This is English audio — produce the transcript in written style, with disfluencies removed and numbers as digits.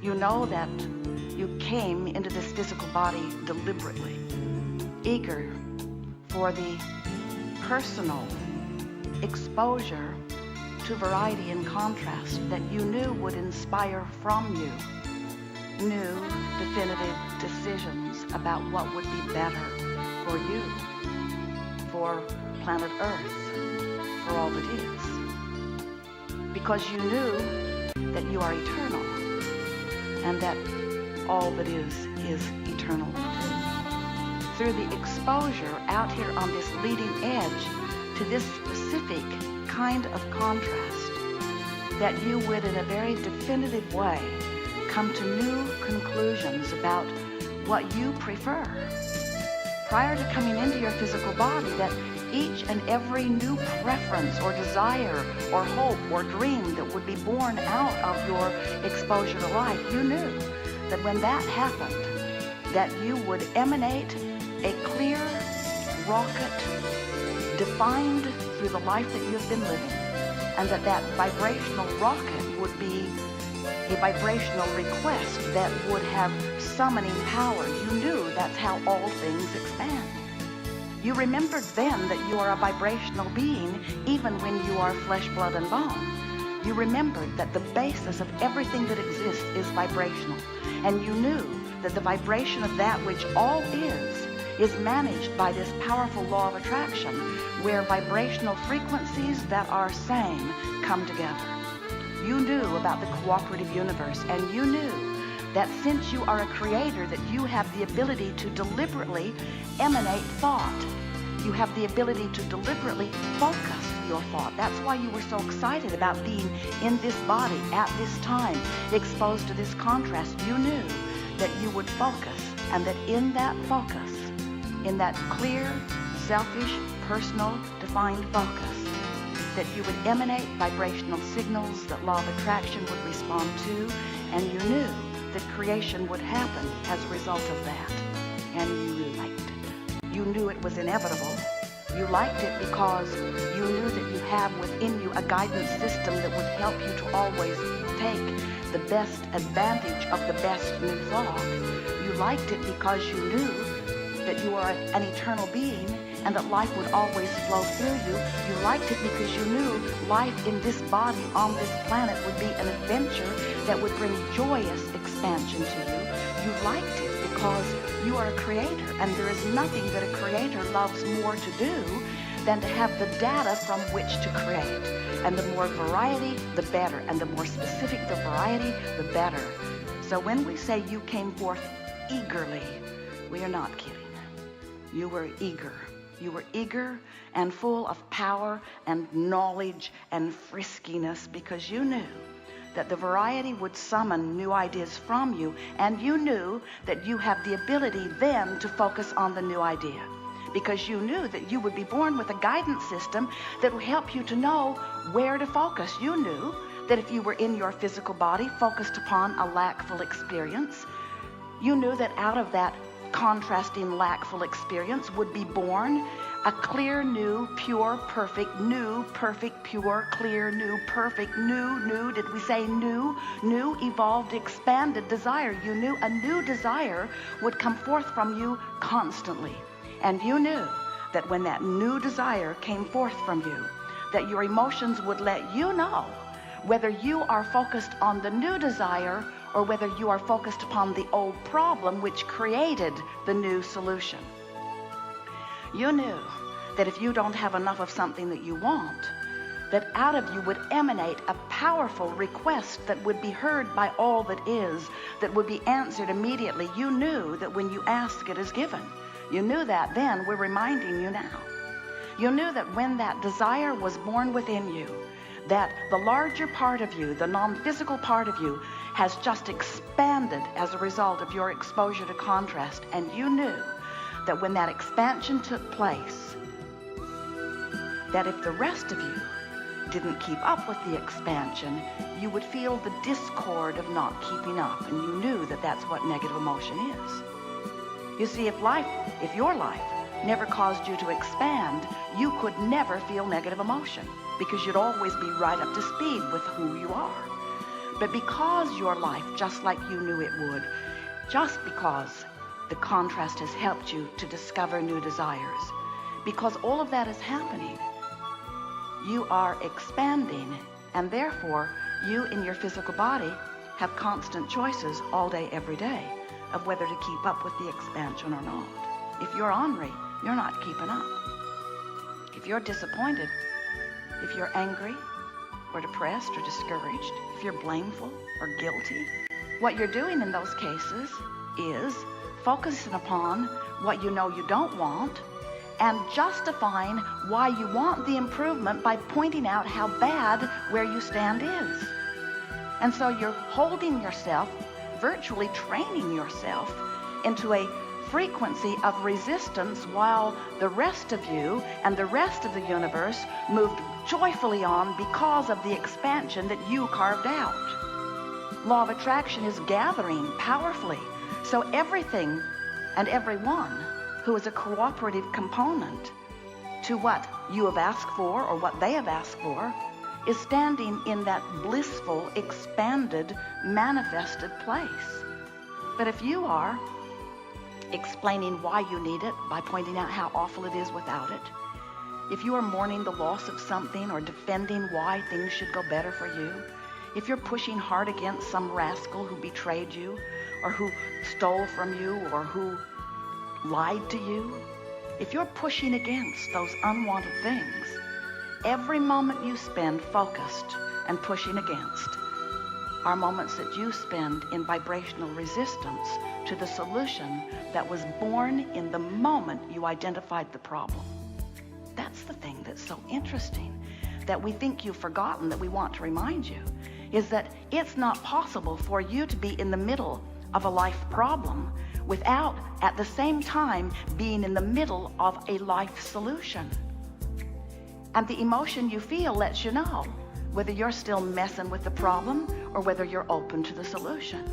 You know that you came into this physical body deliberately, eager for the personal exposure to variety and contrast that you knew would inspire from you new, definitive decisions about what would be better for you, for planet Earth, for all that is. Because you knew that you are eternal, and that all that is eternal too. Through the exposure out here on this leading edge to this specific kind of contrast, that you would in a very definitive way come to new conclusions about what you prefer. Prior to coming into your physical body, that each and every new preference or desire or hope or dream that would be born out of your exposure to life, you knew that when that happened, that you would emanate a clear rocket defined through the life that you've been living, and that that vibrational rocket would be a vibrational request that would have summoning power. You knew that's how all things expand. You remembered then that you are a vibrational being even when you are flesh, blood, and bone. You remembered that the basis of everything that exists is vibrational. And you knew that the vibration of that which all is managed by this powerful law of attraction, where vibrational frequencies that are same come together. You knew about the cooperative universe, and you knew that since you are a creator, that you have the ability to deliberately emanate thought. You have the ability to deliberately focus your thought. That's why you were so excited about being in this body at this time, exposed to this contrast. You knew that you would focus, and that in that focus, in that clear, selfish, personal, defined focus, that you would emanate vibrational signals that law of attraction would respond to, and you knew that creation would happen as a result of that, and you liked it. You knew it was inevitable. You liked it because you knew that you have within you a guidance system that would help you to always take the best advantage of the best new thought. You liked it because you knew that you are an eternal being and that life would always flow through you. You liked it because you knew life in this body on this planet would be an adventure that would bring joyous expansion to you. You liked it because you are a creator, and there is nothing that a creator loves more to do than to have the data from which to create. And the more variety, the better. And the more specific the variety, the better. So when we say you came forth eagerly, we are not kidding. You were eager. You were eager and full of power and knowledge and friskiness, because you knew that the variety would summon new ideas from you, and you knew that you have the ability then to focus on the new idea, because you knew that you would be born with a guidance system that would help you to know where to focus. You knew that if you were in your physical body focused upon a lackful experience, you knew that out of that contrasting lackful experience would be born a clear, new, pure, perfect, pure, clear, new, perfect, new, did we say new, evolved, expanded desire. You knew a new desire would come forth from you constantly. And you knew that when that new desire came forth from you, that your emotions would let you know whether you are focused on the new desire or whether you are focused upon the old problem which created the new solution. You knew that if you don't have enough of something that you want, that out of you would emanate a powerful request that would be heard by all that is, that would be answered immediately. You knew that when you ask, it is given. You knew that then. We're reminding you now. You knew that when that desire was born within you, that the larger part of you, the non-physical part of you, has just expanded as a result of your exposure to contrast. And you knew that when that expansion took place, that if the rest of you didn't keep up with the expansion, you would feel the discord of not keeping up. And you knew that that's what negative emotion is. You see, if your life never caused you to expand, you could never feel negative emotion, because you'd always be right up to speed with who you are. but because your life, just like you knew it would, just because the contrast has helped you to discover new desires, because all of that is happening, you are expanding, and therefore you in your physical body have constant choices all day, every day, of whether to keep up with the expansion or not. If you're ornery, you're not keeping up. If you're disappointed, if you're angry or depressed or discouraged, if you're blameful or guilty, what you're doing in those cases is focusing upon what you know you don't want and justifying why you want the improvement by pointing out how bad where you stand is. And so you're holding yourself, virtually training yourself into a frequency of resistance while the rest of you and the rest of the universe moved joyfully on because of the expansion that you carved out. Law of attraction is gathering powerfully. So everything and everyone who is a cooperative component to what you have asked for or what they have asked for is standing in that blissful, expanded, manifested place. But if you are explaining why you need it by pointing out how awful it is without it, if you are mourning the loss of something or defending why things should go better for you, if you're pushing hard against some rascal who betrayed you or who stole from you or who lied to you, if you're pushing against those unwanted things, every moment you spend focused and pushing against are moments that you spend in vibrational resistance to the solution that was born in the moment you identified the problem. That's the thing that's so interesting, that we think you've forgotten, that we want to remind you, is that it's not possible for you to be in the middle of a life problem without at the same time being in the middle of a life solution. And the emotion you feel lets you know whether you're still messing with the problem or whether you're open to the solution.